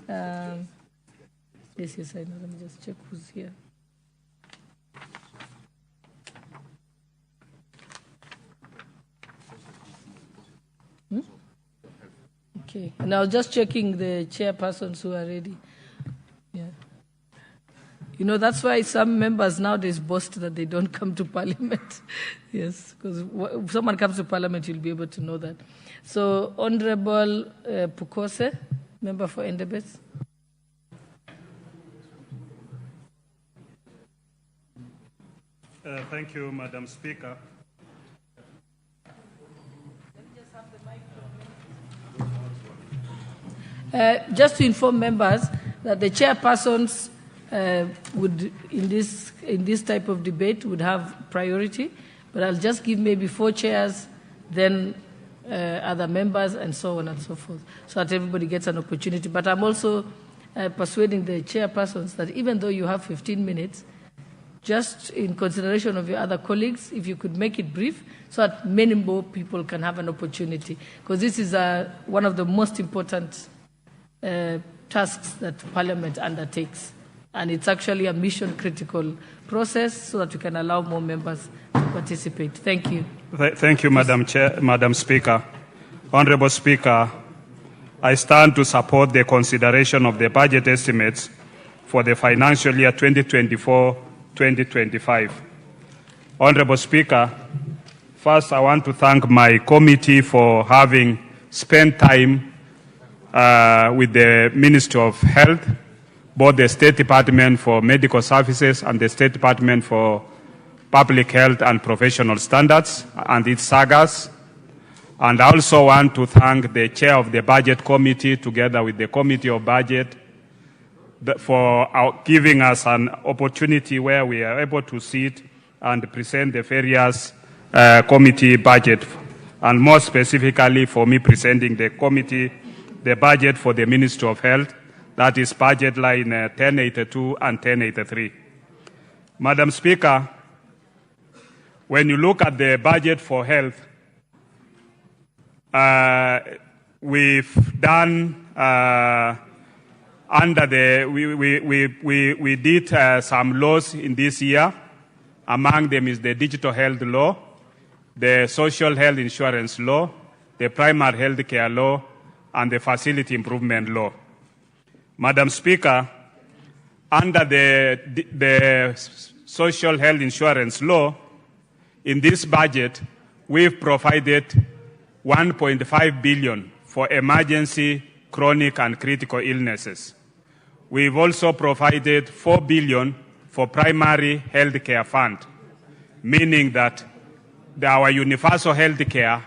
Yes, I know. Let me just check who's here. Okay. Now just checking the chairpersons who are ready. Yeah. You know, that's why some members nowadays boast that they don't come to parliament. Yes, because if someone comes to parliament, you'll be able to know that. So, Honorable Pukose, member for Endebess. Thank you, Madam Speaker. Just to inform members that the chairpersons would, in this type of debate, would have priority, but I'll just give maybe 4 chairs, then other members, and so on and so forth, so that everybody gets an opportunity. But I'm also persuading the chairpersons that even though you have 15 minutes, just in consideration of your other colleagues, if you could make it brief, so that many more people can have an opportunity, because this is one of the most important tasks that Parliament undertakes. And it's actually a mission-critical process so that we can allow more members to participate. Thank you. Thank you, Madam Speaker. Honorable Speaker, I stand to support the consideration of the budget estimates for the financial year 2024-2025. Honorable Speaker, first I want to thank my committee for having spent time with the Ministry of Health, both the State Department for Medical Services and the State Department for Public Health and Professional Standards and its sagas. And I also want to thank the Chair of the Budget Committee together with the Committee of Budget for giving us an opportunity where we are able to sit and present the various committee budget, and more specifically for me presenting the budget for the Ministry of Health, that is budget line 1082 and 1083. Madam Speaker, when you look at the budget for health, we've done we did some laws in this year. Among them is the digital health law, the social health insurance law, the primary health care law, and the facility improvement law. Madam Speaker, under the social health insurance law, in this budget, we've provided 1.5 billion for emergency, chronic, and critical illnesses. We've also provided 4 billion for primary health care fund, meaning that our universal health care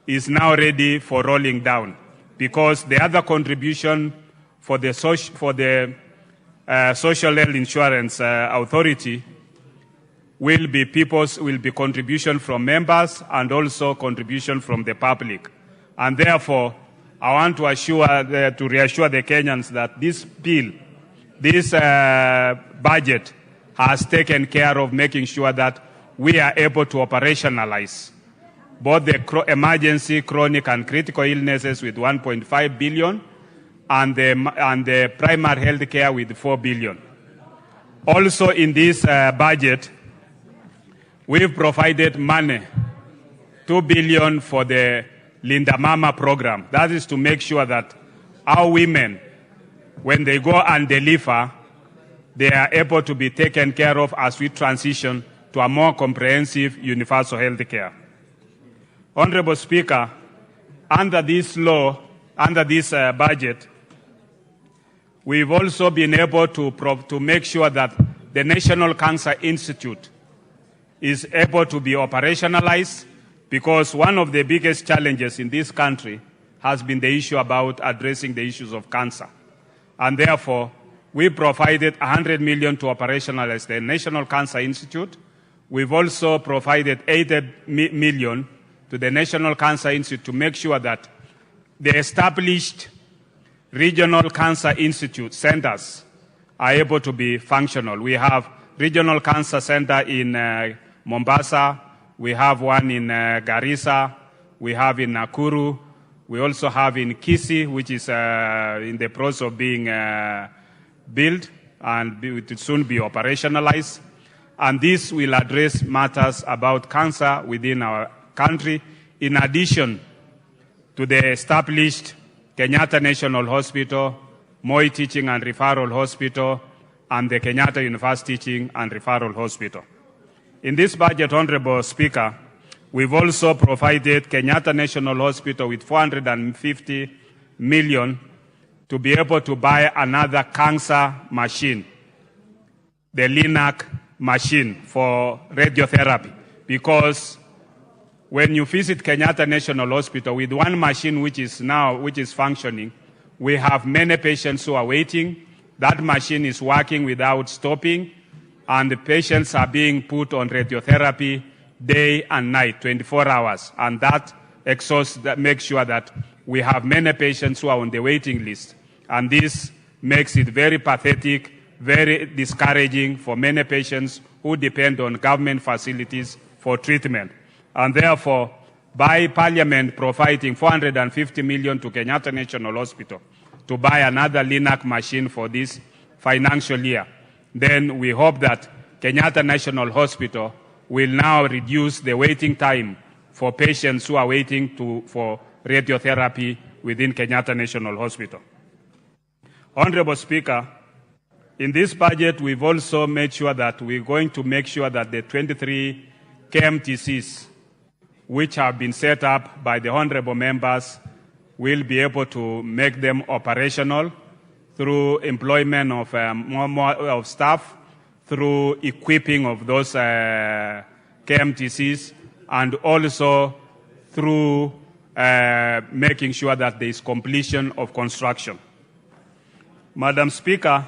is now ready for rolling down, because the other contribution for the social health insurance authority will be contribution from members and also contribution from the public. And therefore, I want to reassure the Kenyans that this budget has taken care of making sure that we are able to operationalize both the emergency, chronic, and critical illnesses with 1.5 billion and the primary health care with 4 billion. Also in this budget, we've provided money, 2 billion for the Linda Mama program. That is to make sure that our women, when they go and deliver, they are able to be taken care of as we transition to a more comprehensive universal health care. Honorable Speaker, under this law, under this budget, we've also been able to make sure that the National Cancer Institute is able to be operationalized, because one of the biggest challenges in this country has been the issue about addressing the issues of cancer. And therefore, we provided 100 million to operationalize the National Cancer Institute. We've also provided 80 million to the National Cancer Institute to make sure that the established regional cancer institute centers are able to be functional. We have regional cancer center in Mombasa, we have one in Garissa, we have in Nakuru, We also have in Kisii, which is in the process of being built, and it will soon be operationalized. And this will address matters about cancer within our country, in addition to the established Kenyatta National Hospital, Moi Teaching and Referral Hospital, and the Kenyatta University Teaching and Referral Hospital. In this budget, Honorable Speaker, we've also provided Kenyatta National Hospital with 450 million to be able to buy another cancer machine, the LINAC machine for radiotherapy, because when you visit Kenyatta National Hospital with one machine which is functioning, we have many patients who are waiting. That machine is working without stopping, and the patients are being put on radiotherapy day and night, 24 hours. And that makes sure that we have many patients who are on the waiting list. And this makes it very pathetic, very discouraging for many patients who depend on government facilities for treatment. And therefore, by Parliament providing 450 million to Kenyatta National Hospital to buy another LINAC machine for this financial year, then we hope that Kenyatta National Hospital will now reduce the waiting time for patients who are waiting for radiotherapy within Kenyatta National Hospital. Honorable Speaker, in this budget, we've also made sure that we're going to make sure that the 23 KMTCs, which have been set up by the honorable members, will be able to make them operational through employment of more of staff, through equipping of those KMTCs, and also through making sure that there is completion of construction. Madam Speaker,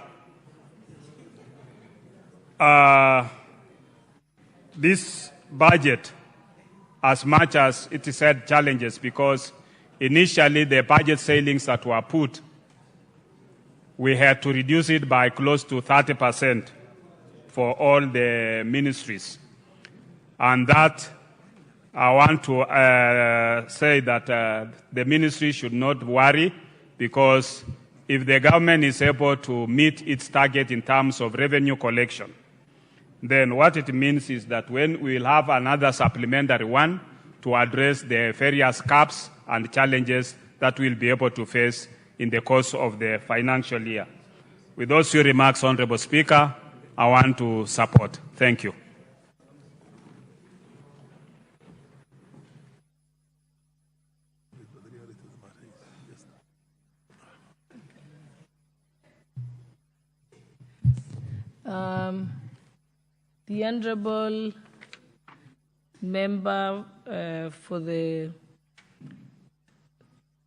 this budget, as much as it is had challenges, because initially the budget ceilings that were put, we had to reduce it by close to 30% for all the ministries. And that, I want to say that the ministry should not worry, because if the government is able to meet its target in terms of revenue collection, then what it means is that when we will have another supplementary one to address the various caps and challenges that we'll be able to face in the course of the financial year. With those few remarks, Honorable Speaker, I want to support. Thank you. The Honorable Member for the...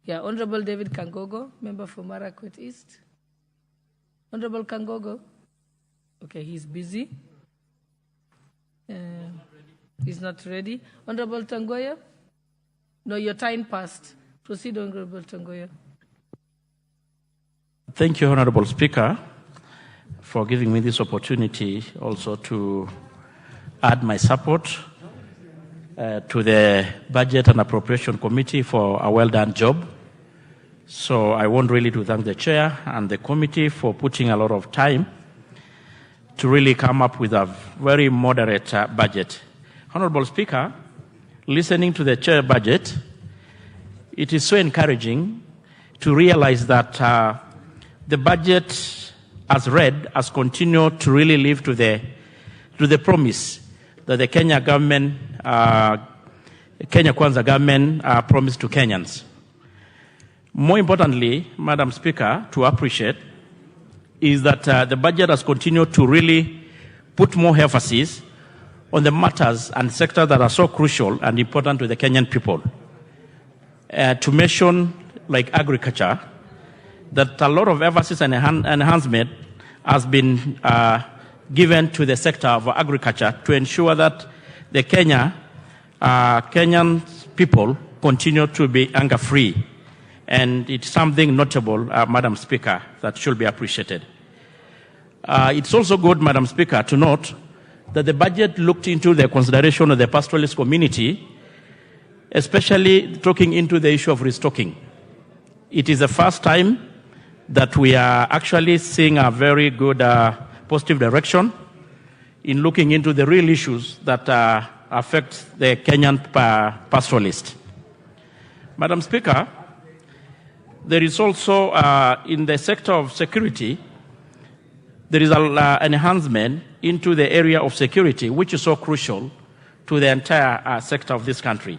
Honorable David Kangogo, Member for Marakwet East. Honorable Kangogo. Okay, he's busy. He's not ready. Honorable Tangoya? No, your time passed. Proceed, Honorable Tangoya. Thank you, Honorable Speaker, for giving me this opportunity also to add my support to the Budget and Appropriation Committee for a well-done job. So I want really to thank the Chair and the committee for putting a lot of time to really come up with a very moderate budget. Honorable Speaker, listening to the Chair budget, it is so encouraging to realize that the budget as read, has continued to really live to the promise that the Kenya government, Kenya Kwanza government promised to Kenyans. More importantly, Madam Speaker, to appreciate is that the budget has continued to really put more emphasis on the matters and sectors that are so crucial and important to the Kenyan people. To mention like agriculture, that a lot of emphasis and enhancement has been given to the sector of agriculture to ensure that the Kenyan people continue to be hunger-free. And it's something notable, Madam Speaker, that should be appreciated. It's also good, Madam Speaker, to note that the budget looked into the consideration of the pastoralist community especially talking into the issue of restocking. It is the first time that we are actually seeing a very good positive direction in looking into the real issues that affect the Kenyan pastoralist. Madam Speaker, there is also in the sector of security, there is an enhancement into the area of security, which is so crucial to the entire sector of this country,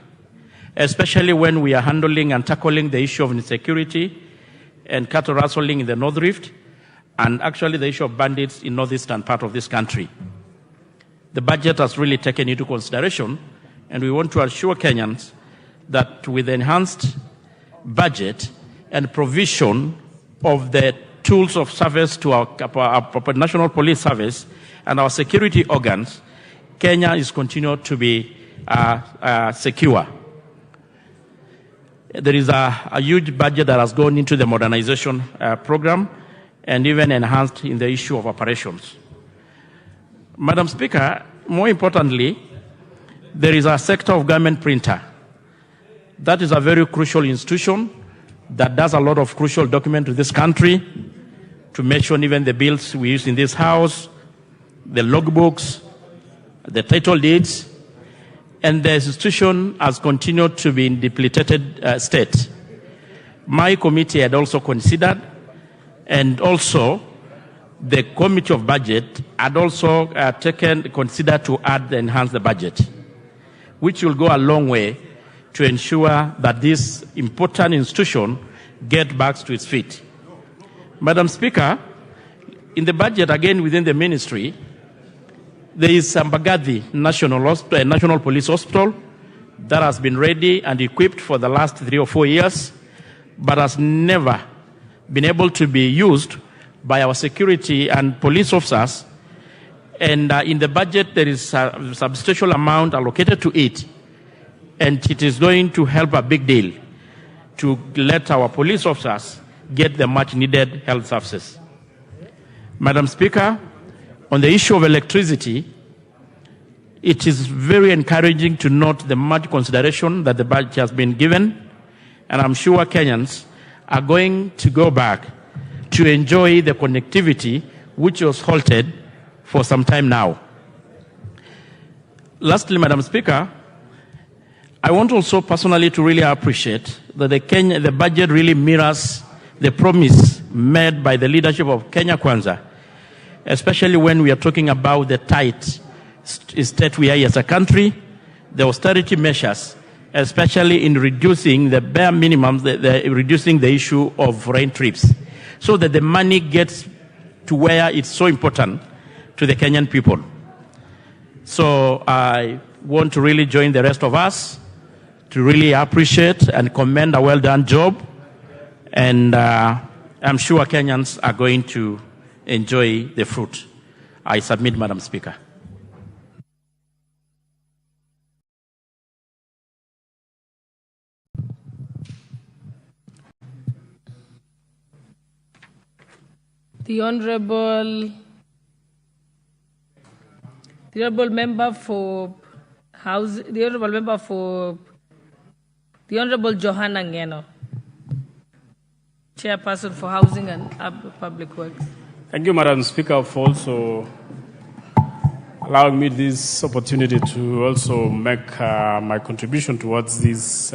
especially when we are handling and tackling the issue of insecurity and cattle rustling in the North Rift, and actually the issue of bandits in northeastern part of this country. The budget has really taken into consideration, and we want to assure Kenyans that with the enhanced budget and provision of the tools of service to our National Police Service and our security organs, Kenya is continued to be secure. There is a huge budget that has gone into the modernization program and even enhanced in the issue of operations. Madam Speaker, more importantly, there is a sector of government printer. That is a very crucial institution that does a lot of crucial documents to this country, to mention even the bills we use in this house, the logbooks, the title deeds, and the institution has continued to be in depleted state. My committee had also considered, and also the Committee of Budget had also considered to add and enhance the budget, which will go a long way to ensure that this important institution get back to its feet. Madam Speaker, in the budget, again within the ministry, there is Mbagathi National Police Hospital that has been ready and equipped for the last 3 or 4 years, but has never been able to be used by our security and police officers. And in the budget, there is a substantial amount allocated to it, and it is going to help a big deal to let our police officers get the much needed health services. Madam Speaker, on the issue of electricity, it is very encouraging to note the much consideration that the budget has been given, and I'm sure Kenyans are going to go back to enjoy the connectivity which was halted for some time now. Lastly, Madam Speaker, I want also personally to really appreciate that the budget really mirrors the promise made by the leadership of Kenya Kwanza, especially when we are talking about the tight state we are as a country, the austerity measures, especially in reducing the bare minimum, reducing the issue of foreign trips, so that the money gets to where it's so important to the Kenyan people. So I want to really join the rest of us to really appreciate and commend a well-done job, and I'm sure Kenyans are going to enjoy the fruit. I submit, Madam Speaker. The honourable member for House, the Honourable Johanna Ngeno, Chairperson for Housing and Public Works. Thank you, Madam Speaker, for also allowing me this opportunity to also make my contribution towards this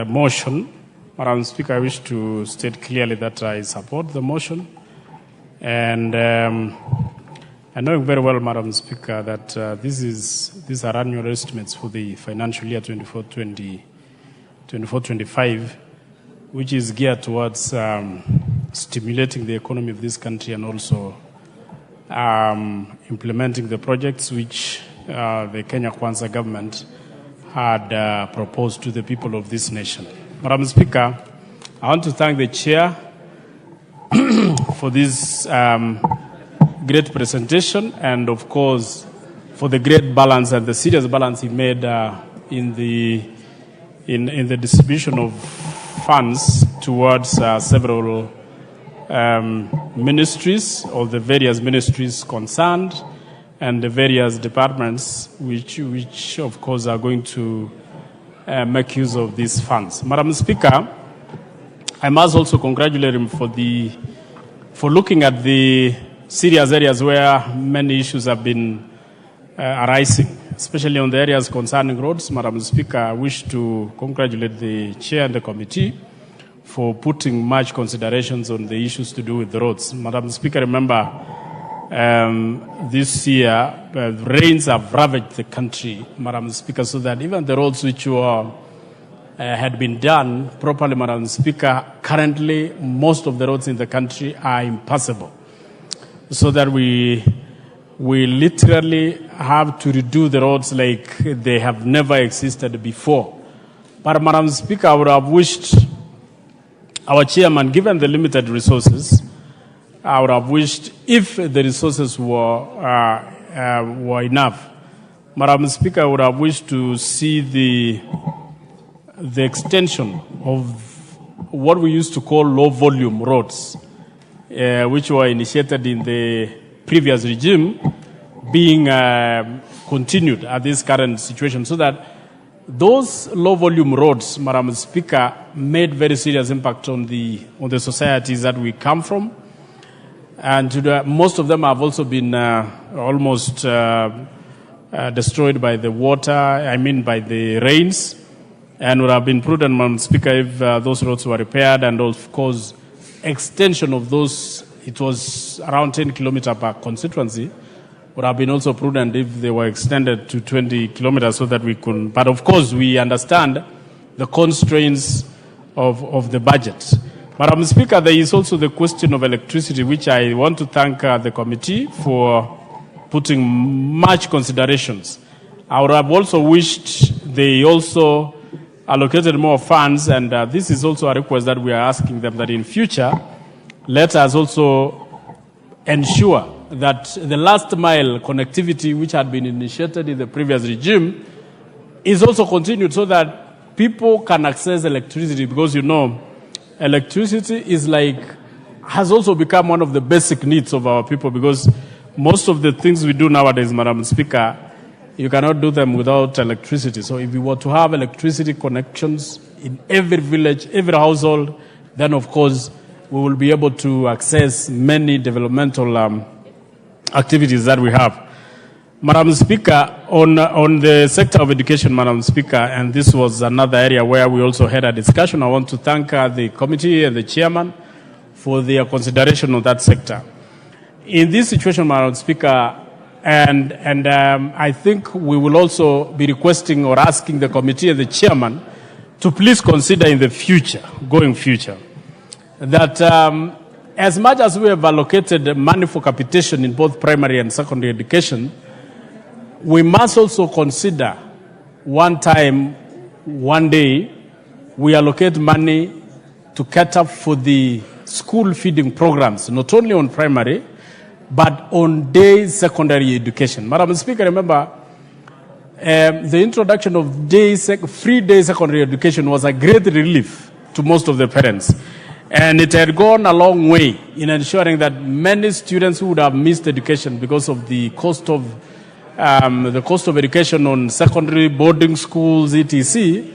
motion. Madam Speaker, I wish to state clearly that I support the motion, and I know very well, Madam Speaker, that these are annual estimates for the financial year 24-25, which is geared towards stimulating the economy of this country and also implementing the projects which the Kenya Kwanza government had proposed to the people of this nation. Madam Speaker, I want to thank the Chair for this great presentation, and of course for the great balance and the serious balance he made in the distribution of funds towards several ministries or the various ministries concerned, and the various departments which of course are going to make use of these funds. Madam Speaker, I must also congratulate him for looking at the serious areas where many issues have been arising, especially on the areas concerning roads. Madam Speaker, I wish to congratulate the chair and the committee for putting much considerations on the issues to do with the roads. Madam Speaker, remember this year rains have ravaged the country, Madam Speaker, so that even the roads which were had been done properly, Madam Speaker, currently most of the roads in the country are impassable, so that we literally have to redo the roads like they have never existed before. But Madam Speaker, I would have wished our chairman, given the limited resources, I would have wished if the resources were enough. Madam Speaker, I would have wished to see the extension of what we used to call low-volume roads, which were initiated in the previous regime, being continued at this current situation, so that those low-volume roads, Madam Speaker, made very serious impact on the societies that we come from, and most of them have also been almost destroyed by the water, by the rains, and would have been prudent, Madam Speaker, if those roads were repaired, and of course, extension of those, it was around 10 kilometers per constituency, would have been also prudent if they were extended to 20 kilometers so that we could, but of course, we understand the constraints of the budget. Madam Speaker, there is also the question of electricity, which I want to thank the committee for putting much considerations. I would have also wished they also allocated more funds, and this is also a request that we are asking them, that in future, let us also ensure that the last mile connectivity, which had been initiated in the previous regime, is also continued so that people can access electricity, because electricity has also become one of the basic needs of our people, because most of the things we do nowadays, Madam Speaker, you cannot do them without electricity. So if we were to have electricity connections in every village, every household, then of course we will be able to access many developmental activities that we have. Madam Speaker, on the sector of education, Madam Speaker, and this was another area where we also had a discussion, I want to thank the committee and the chairman for their consideration of that sector. In this situation, Madam Speaker, and I think we will also be requesting or asking the committee and the chairman to please consider in the future, that as much as we have allocated money for capitation in both primary and secondary education, we must also consider one day, we allocate money to cater for the school feeding programs, not only on primary, but on day secondary education. Madam Speaker, remember, the introduction of free day secondary education was a great relief to most of the parents. And it had gone a long way in ensuring that many students who would have missed education because of the cost of education on secondary boarding schools, etc.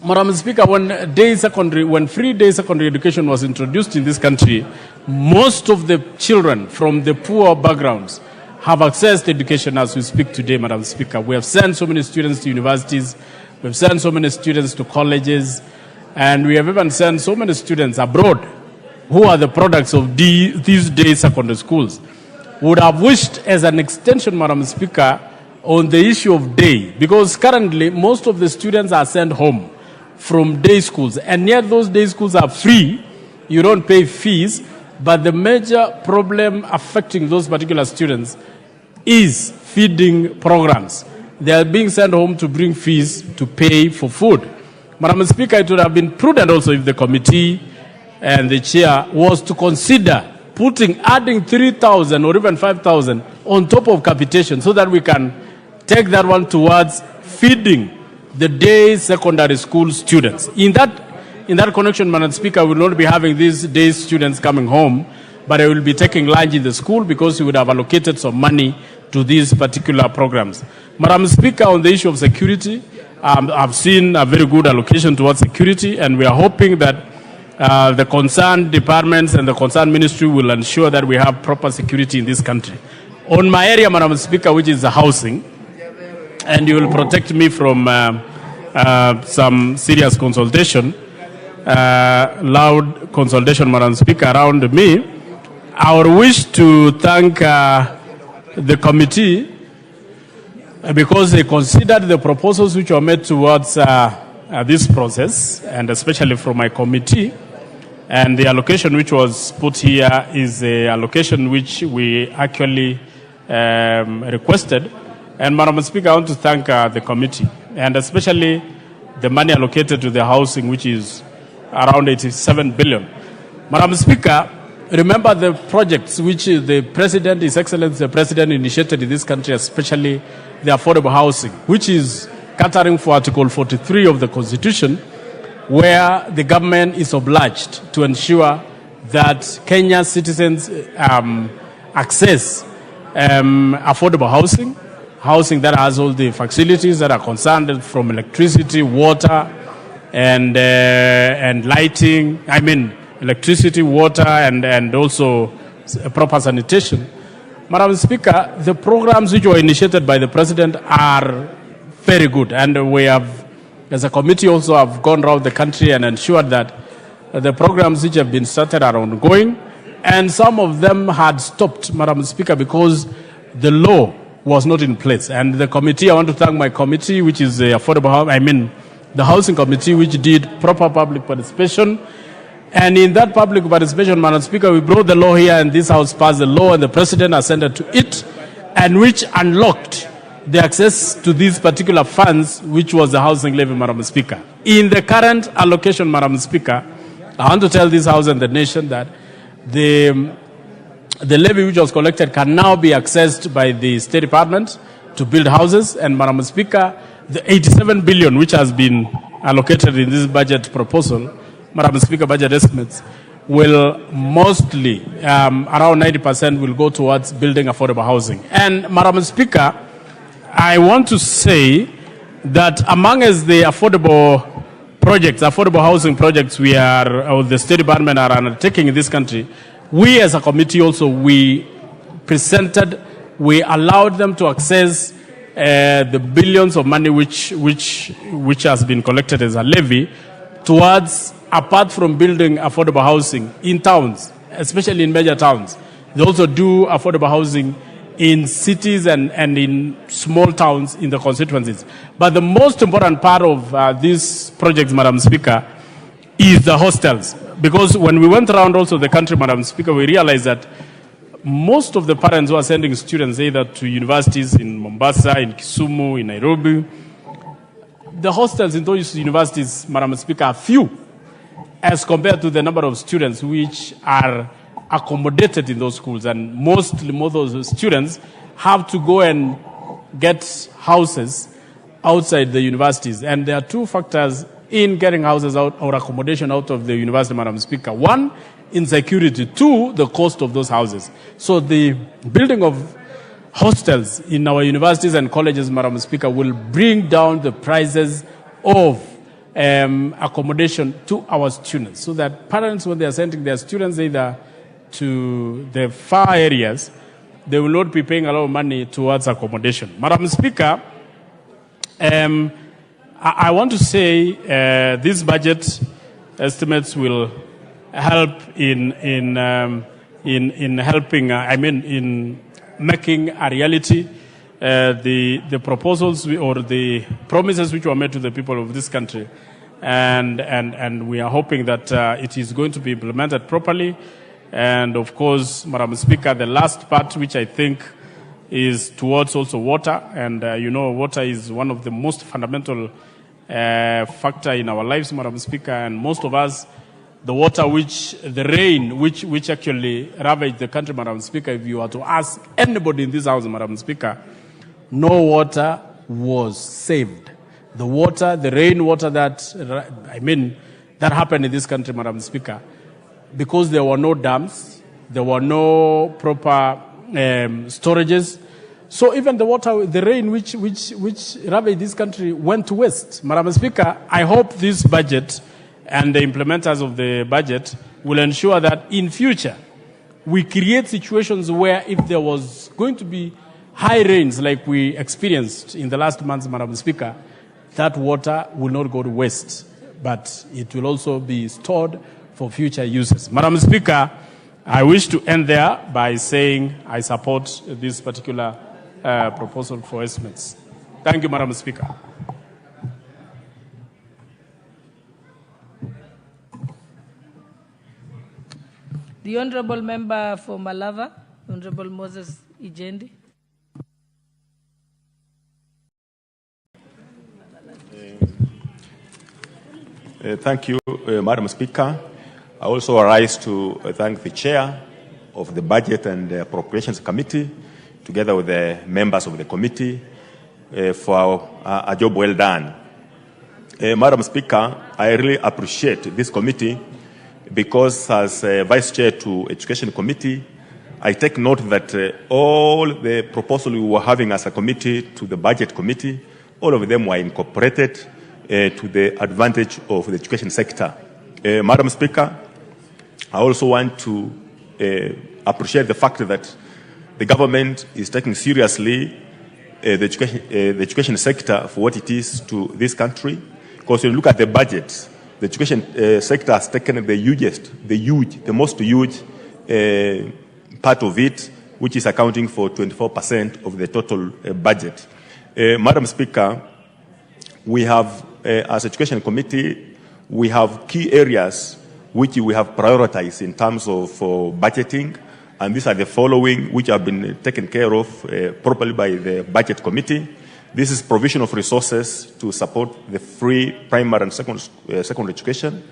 Madam Speaker, when free day secondary education was introduced in this country, most of the children from the poor backgrounds have accessed education as we speak today, Madam Speaker. We have sent so many students to universities, we have sent so many students to colleges, and we have even sent so many students abroad who are the products of these day secondary schools. Would have wished as an extension, Madam Speaker, on the issue of day, because currently most of the students are sent home from day schools, and yet those day schools are free, you don't pay fees, but the major problem affecting those particular students is feeding programs. They are being sent home to bring fees to pay for food. Madam Speaker, it would have been prudent also if the committee and the chair was to consider adding 3,000 or even 5,000 on top of capitation so that we can take that one towards feeding the day secondary school students. In that connection, Madam Speaker, we will not be having these day students coming home, but I will be taking lunch in the school because we would have allocated some money to these particular programs. Madam Speaker, on the issue of security, I've seen a very good allocation towards security, and we are hoping that the concerned departments and the concerned ministry will ensure that we have proper security in this country. On my area, Madam Speaker, which is the housing, and you will protect me from some serious consultation, loud consultation, Madam Speaker, around me. I would wish to thank the committee because they considered the proposals which were made towards this process, and especially from my committee. And the allocation which was put here is the allocation which we actually requested. And Madam Speaker, I want to thank the committee, and especially the money allocated to the housing, which is around 87 billion. Madam Speaker, remember the projects which the President, His Excellency the President, initiated in this country, especially the affordable housing, which is catering for Article 43 of the Constitution, where the government is obliged to ensure that Kenyan citizens access affordable housing that has all the facilities that are concerned, from electricity, water, and lighting. I mean, electricity, water, and also proper sanitation. Madam Speaker, the programs which were initiated by the President are very good, and we have, as a committee, also have gone around the country and ensured that the programs which have been started are ongoing, and some of them had stopped, Madam Speaker, because the law was not in place. And the committee, I want to thank my committee, which is the the Housing Committee, which did proper public participation. And in that public participation, Madam Speaker, we brought the law here, and this House passed the law, and the President assented to it, and which unlocked the access to these particular funds, which was the housing levy, Madam Speaker. In the current allocation, Madam Speaker, I want to tell this House and the nation that the levy which was collected can now be accessed by the State Department to build houses. And Madam Speaker, the 87 billion which has been allocated in this budget proposal, Madam Speaker, budget estimates, will mostly, around 90% will go towards building affordable housing. And Madam Speaker, I want to say that among us the affordable housing projects we are, or the State Department are undertaking in this country, we as a committee also, we allowed them to access the billions of money which has been collected as a levy towards, apart from building affordable housing in towns, especially in major towns. They also do affordable housing in cities and in small towns in the constituencies. But the most important part of these projects, Madam Speaker, is the hostels. Because when we went around also the country, Madam Speaker, we realized that most of the parents who are sending students either to universities in Mombasa, in Kisumu, in Nairobi, the hostels in those universities, Madam Speaker, are few as compared to the number of students which are accommodated in those schools. And most of those students have to go and get houses outside the universities. And there are two factors in getting houses out or accommodation out of the university, Madam Speaker. One, insecurity. Two, the cost of those houses. So the building of hostels in our universities and colleges, Madam Speaker, will bring down the prices of accommodation to our students, so that parents, when they are sending their students either to the far areas, they will not be paying a lot of money towards accommodation. Madam Speaker, I want to say these budget estimates will help in helping. In making a reality the proposals or the promises which were made to the people of this country, and we are hoping that it is going to be implemented properly. And of course, Madam Speaker, the last part, which I think is towards also water, and water is one of the most fundamental factor in our lives, Madam Speaker, and most of us, the rain which actually ravaged the country, Madam Speaker, if you were to ask anybody in this house, Madam Speaker, no water was saved. The rainwater that happened in this country, Madam Speaker, because there were no dams, there were no proper storages. So even the water, the rain which ravaged this country went to waste. Madam Speaker, I hope this budget and the implementers of the budget will ensure that in future we create situations where if there was going to be high rains like we experienced in the last months, Madam Speaker, that water will not go to waste, but it will also be stored for future uses. Madam Speaker, I wish to end there by saying I support this particular proposal for estimates. Thank you, Madam Speaker. The Honourable Member for Malava, Honourable Moses Ijendi. Thank you, Madam Speaker. I also rise to thank the Chair of the Budget and Appropriations Committee, together with the members of the committee, for a job well done. Madam Speaker, I really appreciate this committee because as Vice Chair to Education Committee, I take note that all the proposals we were having as a committee to the Budget Committee, all of them were incorporated to the advantage of the education sector. Madam Speaker, I also want to appreciate the fact that the government is taking seriously the education sector for what it is to this country. Because when you look at the budget, the education sector has taken the most huge part of it, which is accounting for 24% of the total budget. Madam Speaker, we have, as Education Committee, we have key areas which we have prioritized in terms of budgeting, and these are the following, which have been taken care of properly by the Budget Committee. This is provision of resources to support the free primary and secondary education,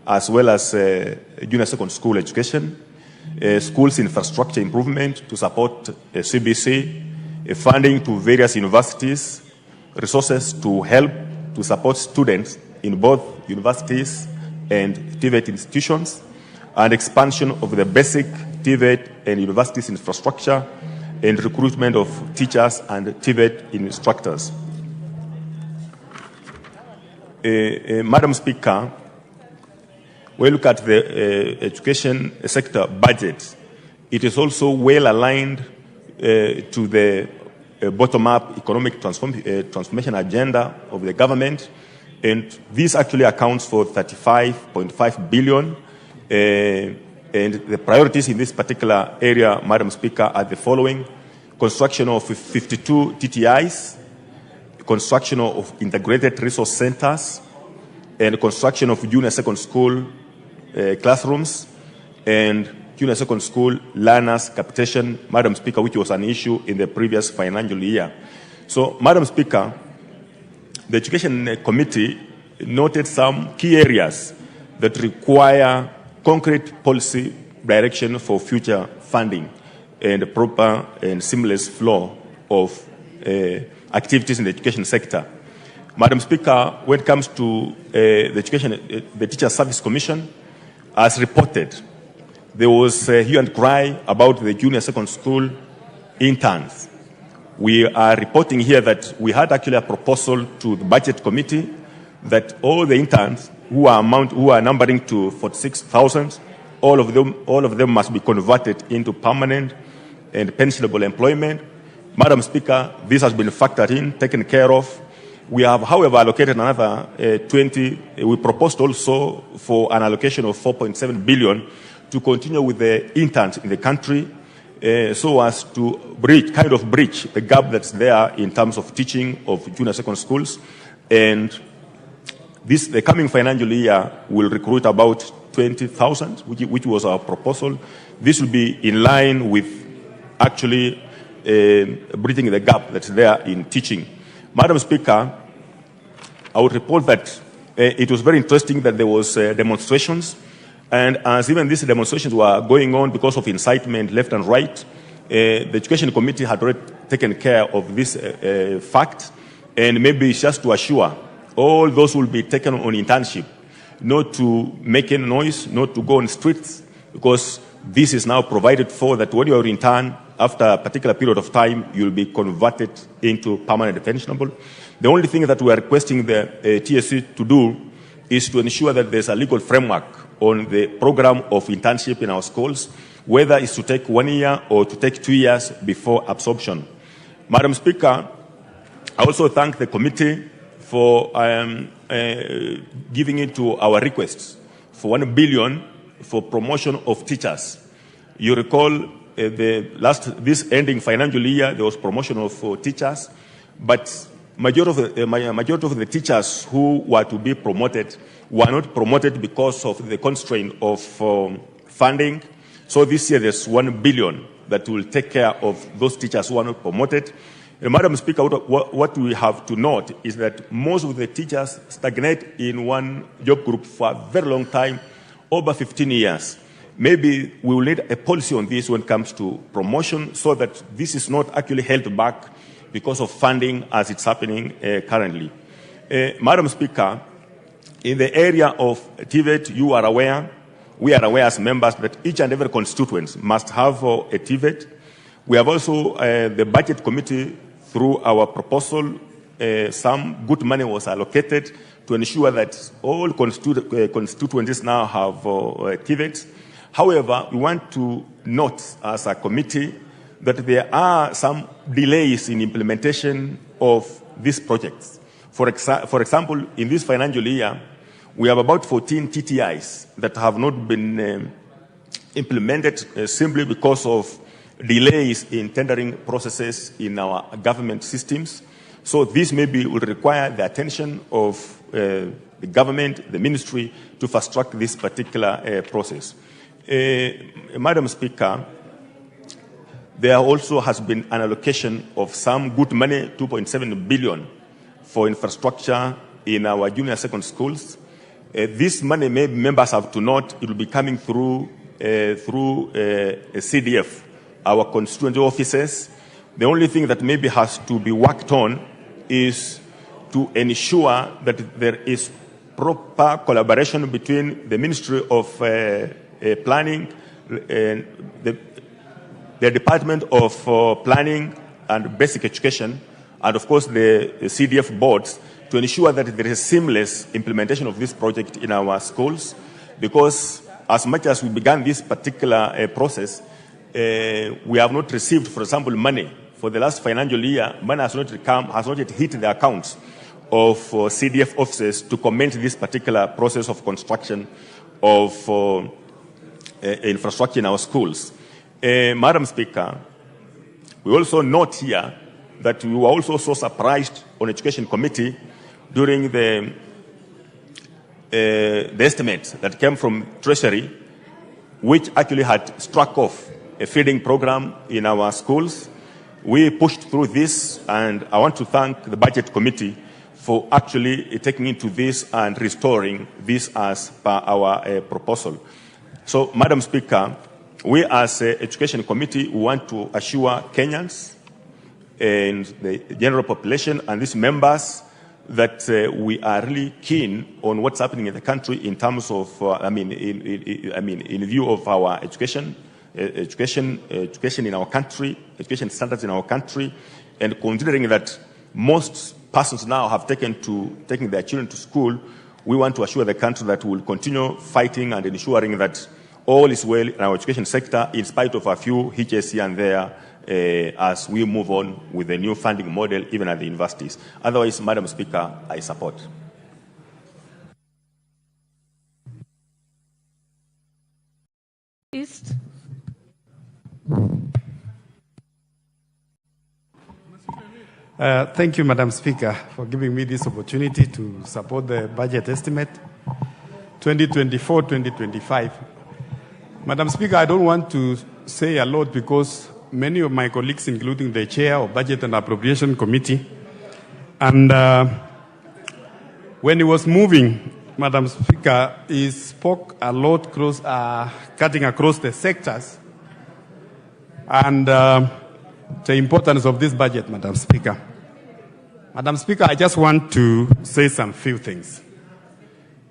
as well as junior secondary school education, schools infrastructure improvement to support CBC, funding to various universities, resources to help to support students in both universities and TVET institutions, and expansion of the basic TVET and universities infrastructure, and recruitment of teachers and TVET instructors. Madam Speaker, when we look at the education sector budget, it is also well aligned to the bottom-up economic transformation agenda of the government, and this actually accounts for 35.5 billion. And the priorities in this particular area, Madam Speaker, are the following: construction of 52 TTIs, construction of integrated resource centers, and construction of junior second school classrooms, and junior second school learners capitation, Madam Speaker, which was an issue in the previous financial year. So, Madam Speaker, the Education Committee noted some key areas that require concrete policy direction for future funding and a proper and seamless flow of activities in the education sector. Madam Speaker, when it comes to the Teacher Service Commission, as reported, there was a hue and cry about the junior second school interns. We are reporting here that we had actually a proposal to the Budget Committee that all the interns who are numbering to 46,000, all of them must be converted into permanent and pensionable employment. Madam Speaker, this has been factored in, taken care of. We have, however, allocated another 20. We proposed also for an allocation of 4.7 billion to continue with the interns in the country, so as to bridge the gap that's there in terms of teaching of junior secondary schools. And the coming financial year will recruit about 20,000, which was our proposal. This will be in line with actually bridging the gap that's there in teaching. Madam Speaker, I would report that it was very interesting that there was demonstrations, and as even these demonstrations were going on because of incitement left and right, the Education Committee had already taken care of this fact, and maybe it's just to assure all those who will be taken on internship not to make any noise, not to go on streets, because this is now provided for that when you are in intern, after a particular period of time, you'll be converted into permanent pensionable. The only thing that we are requesting the TSC to do is to ensure that there's a legal framework on the program of internship in our schools, whether it's to take 1 year or to take 2 years before absorption. Madam Speaker, I also thank the committee for giving in to our requests for 1 billion for promotion of teachers. You recall this ending financial year, there was promotion of teachers, but majority of the teachers who were to be promoted were not promoted because of the constraint of funding. So this year there's 1 billion that will take care of those teachers who are not promoted. Madam Speaker, what we have to note is that most of the teachers stagnate in one job group for a very long time, over 15 years. Maybe we will need a policy on this when it comes to promotion so that this is not actually held back because of funding as it's happening currently. Madam Speaker, in the area of TVET, you are aware, we are aware as members that each and every constituent must have a TVET. We have also, the budget committee, through our proposal, some good money was allocated to ensure that all constituencies now have TVETs. However, we want to note as a committee that there are some delays in implementation of these projects. For example, in this financial year, we have about 14 TTIs that have not been implemented simply because of delays in tendering processes in our government systems. So this maybe will require the attention of the government, the ministry, to fast-track this particular process. Madam Speaker, there also has been an allocation of some good money, 2.7 billion, for infrastructure in our junior secondary schools. This money, maybe members have to note, it will be coming through CDF, our constituent offices. The only thing that maybe has to be worked on is to ensure that there is proper collaboration between the Ministry of Planning, the Department of Planning and Basic Education, and of course the CDF boards, to ensure that there is a seamless implementation of this project in our schools. Because as much as we began this particular process, we have not received, for example, money. For the last financial year, money has not yet hit the accounts of CDF offices to commence this particular process of construction of infrastructure in our schools. Madam Speaker, we also note here that we were also so surprised on Education Committee during the estimate that came from Treasury, which actually had struck off a feeding program in our schools. We pushed through this, and I want to thank the Budget Committee for actually taking into this and restoring this as per our proposal. So, Madam Speaker, we as Education Committee want to assure Kenyans and the general population and these members that we are really keen on what's happening in the country in terms of, in view of our education in our country, education standards in our country, and considering that most persons now have taken their children to school, we want to assure the country that we will continue fighting and ensuring that all is well in our education sector, in spite of a few hitches here and there, as we move on with the new funding model, even at the universities. Otherwise, Madam Speaker, I support. East. Thank you, Madam Speaker, for giving me this opportunity to support the budget estimate 2024-2025. Madam Speaker, I don't want to say a lot because many of my colleagues, including the chair of Budget and Appropriation Committee, and when he was moving, Madam Speaker, he spoke a lot cutting across the sectors and the importance of this budget, Madam Speaker. Madam Speaker, I just want to say some few things.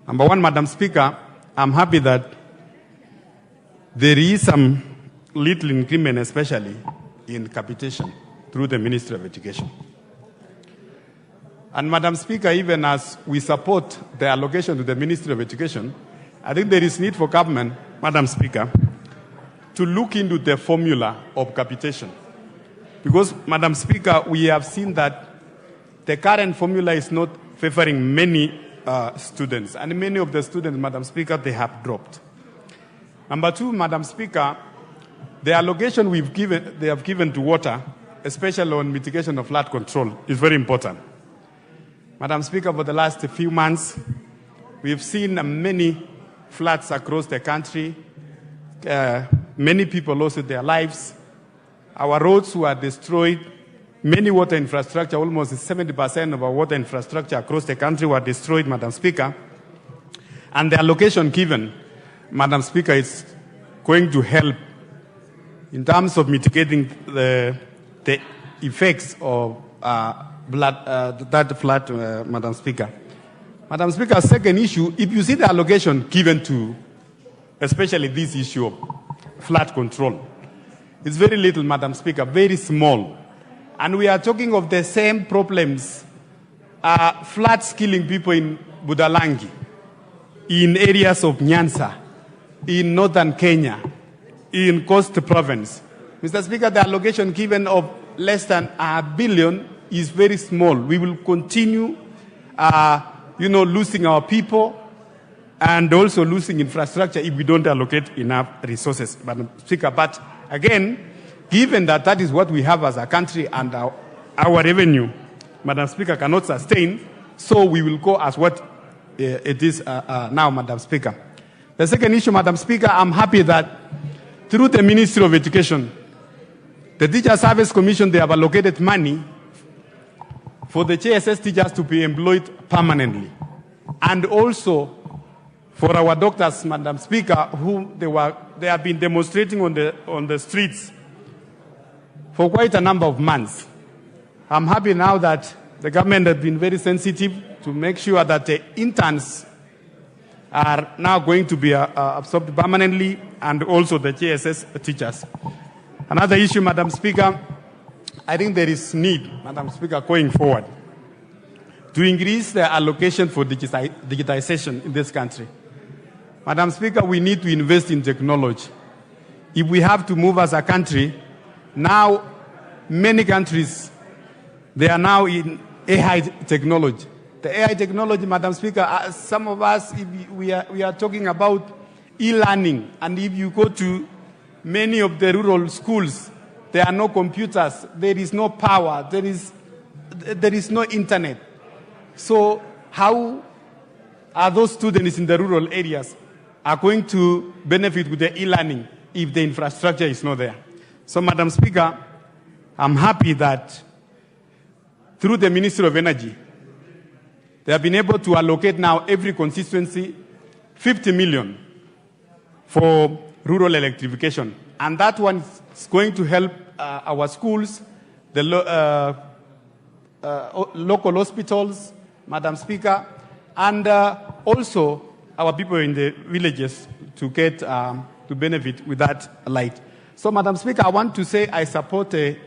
Number one, Madam Speaker, I'm happy that there is some little increment, especially in capitation through the Ministry of Education. And Madam Speaker, even as we support the allocation to the Ministry of Education, I think there is need for government, Madam Speaker, to look into the formula of capitation. Because, Madam Speaker, we have seen that the current formula is not favoring many students. And many of the students, Madam Speaker, they have dropped. Number two, Madam Speaker, the allocation they have given to water, especially on mitigation of flood control, is very important. Madam Speaker, for the last few months, we've seen many floods across the country. Many people lost their lives. Our roads were destroyed. Many water infrastructure, almost 70% of our water infrastructure across the country were destroyed, Madam Speaker. And the allocation given, Madam Speaker, is going to help in terms of mitigating the effects of that flood, Madam Speaker. Madam Speaker, second issue, if you see the allocation given to, especially this issue of flood control, it's very little, Madam Speaker, very small. And we are talking of the same problems, floods killing people in Budalangi, in areas of Nyanza, in northern Kenya, in Coast Province. Mr. Speaker, the allocation given of less than $1 billion is very small. We will continue, losing our people and also losing infrastructure if we don't allocate enough resources, Madam Speaker. But again, given that that is what we have as a country and our revenue, Madam Speaker, cannot sustain, so we will go as what it is now, Madam Speaker. The second issue, Madam Speaker, I'm happy that through the Ministry of Education, the Teacher Service Commission, they have allocated money for the JSS teachers to be employed permanently. And also for our doctors, Madam Speaker, who they have been demonstrating on the streets for quite a number of months. I'm happy now that the government has been very sensitive to make sure that the interns are now going to be absorbed permanently, and also the JSS teachers. Another issue, Madam Speaker, I think there is need, Madam Speaker, going forward, to increase the allocation for digitization in this country. Madam Speaker, we need to invest in technology. If we have to move as a country, now many countries, they are now in AI technology. The AI technology, Madam Speaker, some of us, we are talking about e-learning, and if you go to many of the rural schools, there are no computers, there is no power, there is no internet. So how are those students in the rural areas are going to benefit with the e-learning if the infrastructure is not there? So, Madam Speaker, I'm happy that through the Ministry of Energy, they have been able to allocate now every constituency 50 million for rural electrification. And that one is going to help our schools, the local hospitals, Madam Speaker, and also our people in the villages to get to benefit with that light. So, Madam Speaker, I want to say I support the